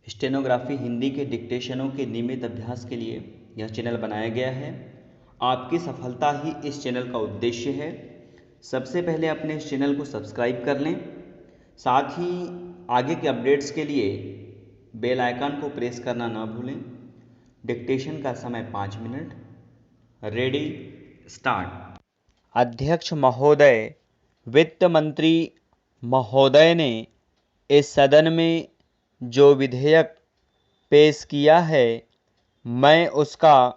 Stenography Hindi के डिक्टेशनों के नियमित अभ्यास के लिए यह चैनल बनाया गया है। आपकी सफलता ही इस चैनल का उद्देश्य है। सबसे पहले अपने इस चैनल को सब्सक्राइब कर लें, साथ ही आगे के अपडेट्स के लिए बेल आइकन को प्रेस करना ना भूलें। डिक्टेशन का समय 5 मिनट। Ready, start. अध्यक्ष महोदय, वित्त मंत्री महोदय ने इस सदन में जो विधेयक पेश किया है, मैं उसका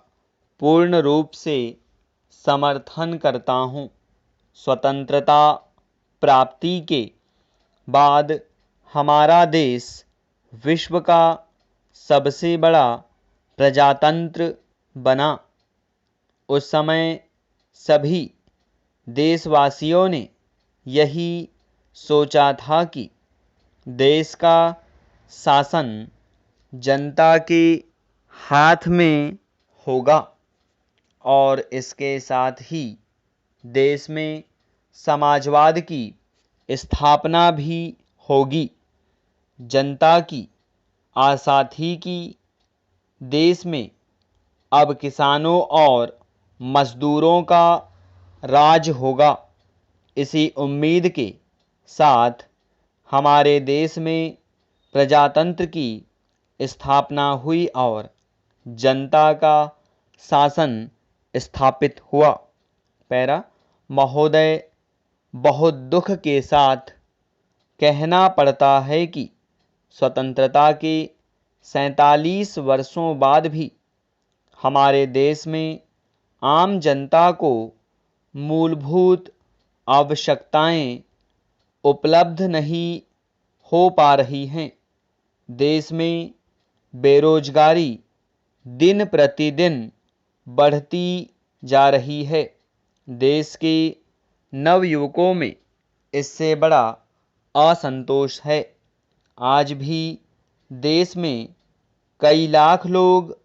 पूर्ण रूप से समर्थन करता हूँ। स्वतंत्रता प्राप्ति के बाद हमारा देश विश्व का सबसे बड़ा प्रजातंत्र बना। उस समय सभी देशवासियों ने यही सोचा था कि देश का शासन जनता के हाथ में होगा और इसके साथ ही देश में समाजवाद की स्थापना भी होगी। जनता की आशा थी कि देश में अब किसानों और मजदूरों का राज होगा। इसी उम्मीद के साथ हमारे देश में प्रजातंत्र की स्थापना हुई और जनता का शासन स्थापित हुआ। पैरा महोदय, बहुत दुख के साथ कहना पड़ता है कि स्वतंत्रता के 47 वर्षों बाद भी हमारे देश में आम जनता को मूलभूत आवश्यकताएं उपलब्ध नहीं हो पा रही हैं। देश में बेरोजगारी दिन प्रतिदिन बढ़ती जा रही है। देश के नवयुवकों में इससे बड़ा असंतोष है। आज भी देश में कई लाख लोग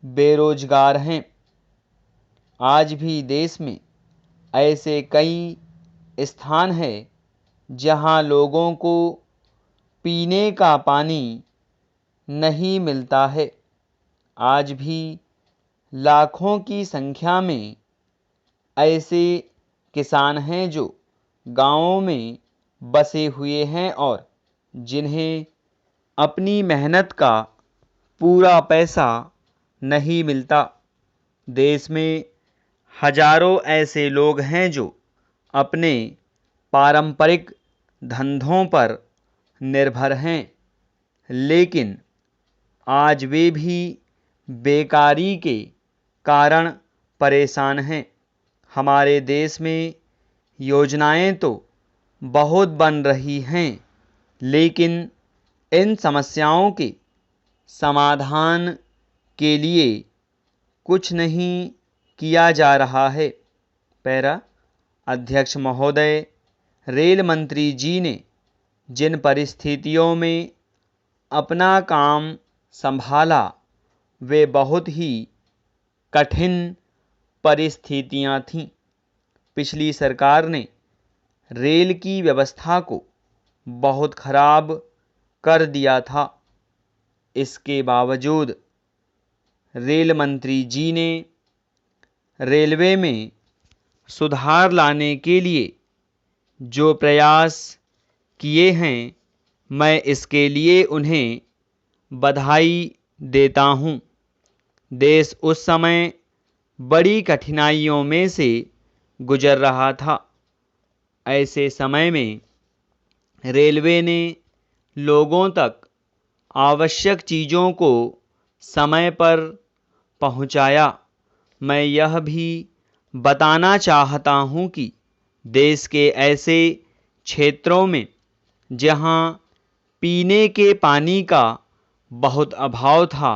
बेरोजगार हैं। आज भी देश में ऐसे कई स्थान हैं जहां लोगों को पीने का पानी नहीं मिलता है। आज भी लाखों की संख्या में ऐसे किसान हैं जो गांवों में बसे हुए हैं और जिन्हें अपनी मेहनत का पूरा पैसा नहीं मिलता। देश में हजारों ऐसे लोग हैं जो अपने पारंपरिक धंधों पर निर्भर हैं, लेकिन आज वे भी बेकारी के कारण परेशान हैं। हमारे देश में योजनाएं तो बहुत बन रही हैं, लेकिन इन समस्याओं के समाधान के लिए कुछ नहीं किया जा रहा है। पैरा अध्यक्ष महोदय, रेल मंत्री जी ने जिन परिस्थितियों में अपना काम संभाला, वे बहुत ही कठिन परिस्थितियां थीं। पिछली सरकार ने रेल की व्यवस्था को बहुत खराब कर दिया था। इसके बावजूद रेल मंत्री जी ने रेलवे में सुधार लाने के लिए जो प्रयास किए हैं, मैं इसके लिए उन्हें बधाई देता हूं। देश उस समय बड़ी कठिनाइयों में से गुजर रहा था। ऐसे समय में रेलवे ने लोगों तक आवश्यक चीज़ों को समय पर पहुंचाया। मैं यह भी बताना चाहता हूं कि देश के ऐसे क्षेत्रों में जहां पीने के पानी का बहुत अभाव था,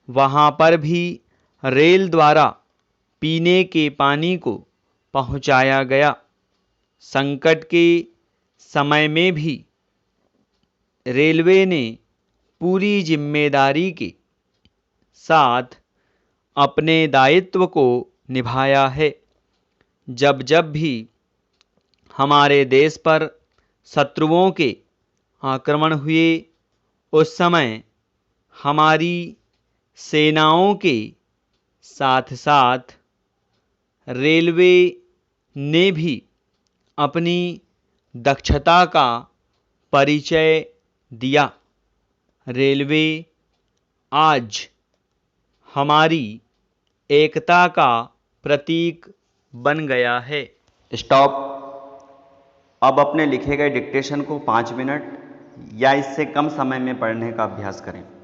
वहां पर भी रेल द्वारा पीने के पानी को पहुंचाया गया। संकट के समय में भी रेलवे ने पूरी जिम्मेदारी के साथ अपने दायित्व को निभाया है। जब जब भी हमारे देश पर शत्रुओं के आक्रमण हुए, उस समय हमारी सेनाओं के साथ साथ रेलवे ने भी अपनी दक्षता का परिचय दिया। रेलवे आज हमारी एकता का प्रतीक बन गया है। स्टॉप। अब अपने लिखे गए डिक्टेशन को 5 मिनट या इससे कम समय में पढ़ने का अभ्यास करें।